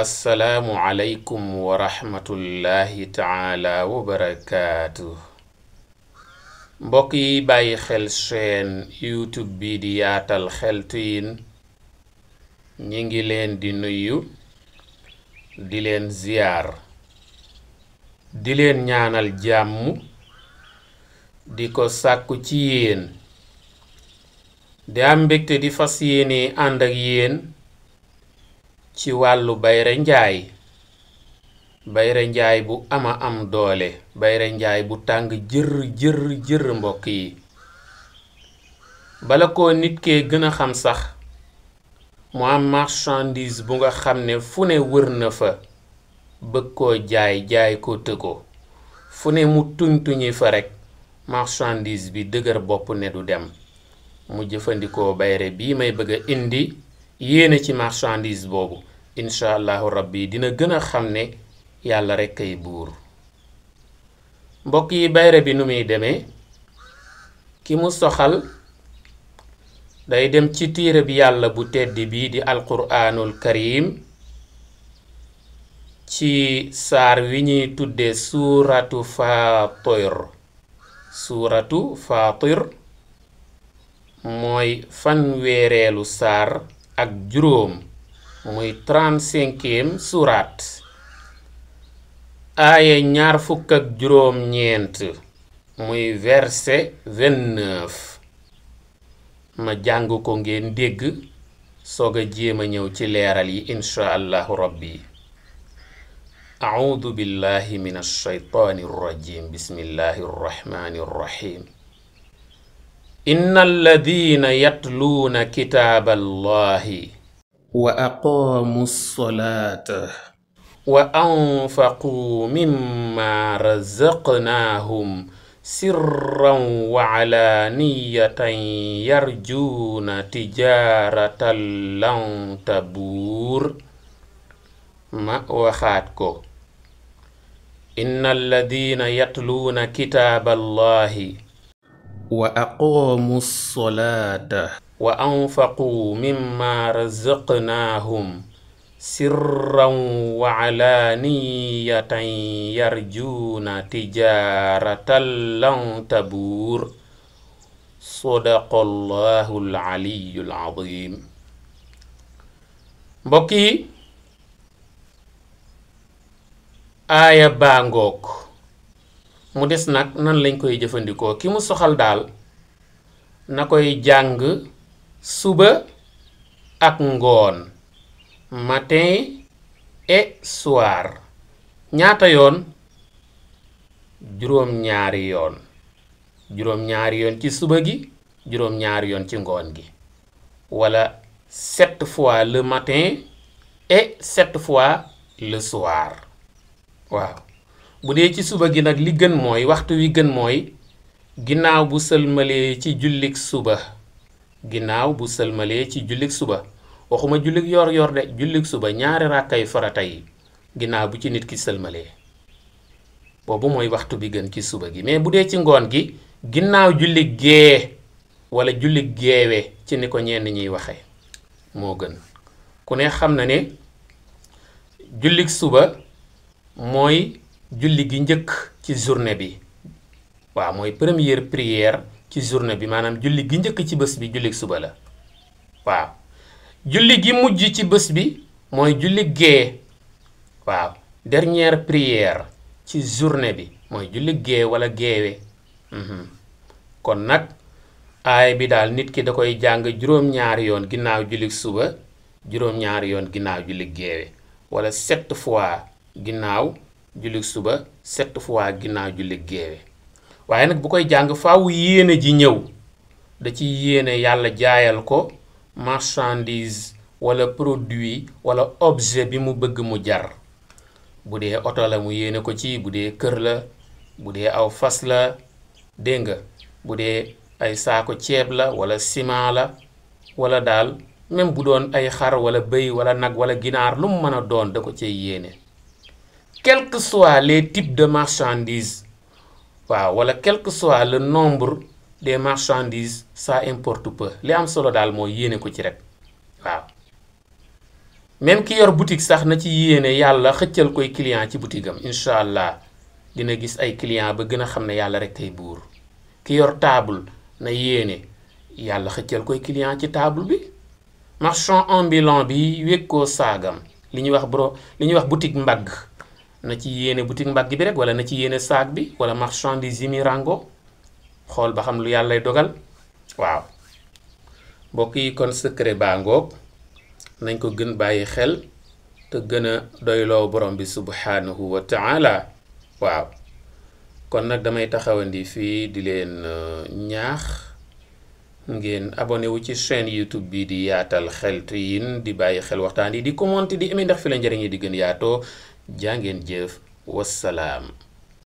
assalaamu aleykum wa rahmatullahi taala wa barakaatu. mbokk yi bàyyi xel chaîne YouTube bi di yaatal xeltu yin ñi ngi leen di nuyu di leen ziyaar di leen ñaanal jàmm di ko sàkku ci yéen di am mbégte di fas yéene ànd ak yéen ci wàllu bayre njaay bu ama am doole, bayre njaay bu tàng jër mbokk yi. bala ko nit kee gën a xam sax mu am marchandise bu nga xam ne fu ne wër na fa bëgg koo jaay ko tëko fu ne mu tuñ fa rekk marchandise bi dëgër bopp ne du dem mu jëfandikoo bayre bii may bëgg a indi yéene ci marchandise boobu. incha allahu rabbi dina gën a xam ne yàlla rekk ay buur. mbokk yi bayre bi nu muy demee ki mu soxal day dem ci téere bi yàlla bu tedd bii di alquraanul karim ci saar wi ñuy tudde suuratu Faatir mooy fanweereelu saar ak juróom muy 35e suuraat aaya ñaar fukk ak juróom ñeent muy verset 29 ma jàng ko ngeen dégg soog a jéem a ñëw ci leeral yi insha allahu rabbi. a'uudu billahi min ash-shaytaani rajim bismillahi rrahmani rrahim. inna alladina yatluuna kitaaba allahi wa aqaamu ssalata wa anfaquu mimma razaqnaahum sirran wa alaaniyatan yarjuuna tijaaratan lan tabuur. ma waxaat ko. inna alladina yatluuna kitaaba allahi wa aqaamu ssalata wa anfaquu mimma razaqnaahum sirran wa alaaniyatan yarjuuna tijaaratan lan tabuur. sadaqallahu al-aliyyul azim. mbokk yi aaya baangook mu des nag nan lañ koy jëfandikoo. ki mu soxal daal na koy jàng suba ak ngoon, matin et soir. ñaata yoon? juróom-ñaari yoon ci suba gi, juróom-ñaari yoon ci ngoon gi, wala 7 fois le matin et 7 fois le soir. waaw bu dee ci suba gi nag li gën mooy, waxtu wi gën mooy ginnaaw bu sëlmalee ci jullik suba. waxuma jullik yor de, jullik suba ñaari ràkkay farata yi ginnaaw bu ci nit ki sëlmalee, boobu mooy waxtu bi gën ci suba gi. mais bu dee ci ngoon gi ginnaaw jullik gee wala jullik geewe ci ni ko ñenn ñiy waxe moo gën. ku ne xam na ne jullik suba mooy julli gi njëkk ci journée bi. waaw mooy première prière ci journée bi, maanaam julli gi njëkk ci bés bi jullik suba la. waaw julli gi mujj ci bés bi mooy julli gee. waaw dernière prière ci journée bi mooy julli gee wala geewe. kon nag aay bi daal nit ki da koy jàng juróom-ñaari yoon ginnaaw jullik suba, juróom-ñaari yoon ginnaaw jullik geewe, wala 7 fois ginnaaw jullik suba, 7 fois ginnaaw jullik geewe. waaye nag bu koy jàng faaw yéene ji ñëw. da ci yéene yàlla jaayal ko marchandise wala produit wala objet bi mu bëgg mu jar. bu dee oto la mu yéene ko ci, bu dee kër la, bu dee aw fas la, dégg nga, bu dee ay saako ceeb la wala ciment la, wala daal même bu doon ay xar wala bëy wala nag wala ginaar, lu mu mën a doon da ko cay yéene. quel que soit les types de marchandises, waaw, wala quel que soit le nombre des marchandises, ça importe peu. li am solo daal mooy yéene ko ci rek. waaw même ki yor boutique sax na ci yéene yàlla xëccal koy client ci boutique am incha allah dina gis ay client ba gën a xam ne yàlla rek kay buur. ki yor table na yéene yàlla xëccal koy client ci table bi. marchand ambulant bi wékkoo saagam li ñuy wax boutique mbagg na ci yéene boutique mbagg bi rek, wala na ci yéene saag bi, wala marchandise yi mi rango xool ba xam lu yàllay dogal. waaw mbokk yi kon secret baa ngoog nañ ko gën bàyyi xel te gën a doyloo borom bi subhanahu wa taala. waaw kon nag damay taxawandi fii di leen ñaax ngeen abonné wu ci chaîne YouTube bi di Yaatal Xeltu Yin, di bàyyi xel waxtaan yi, di commenter, di aimé ndax fi la njëriñ yi di gën yaatoo. jaa ngeen jëf, wassalaam.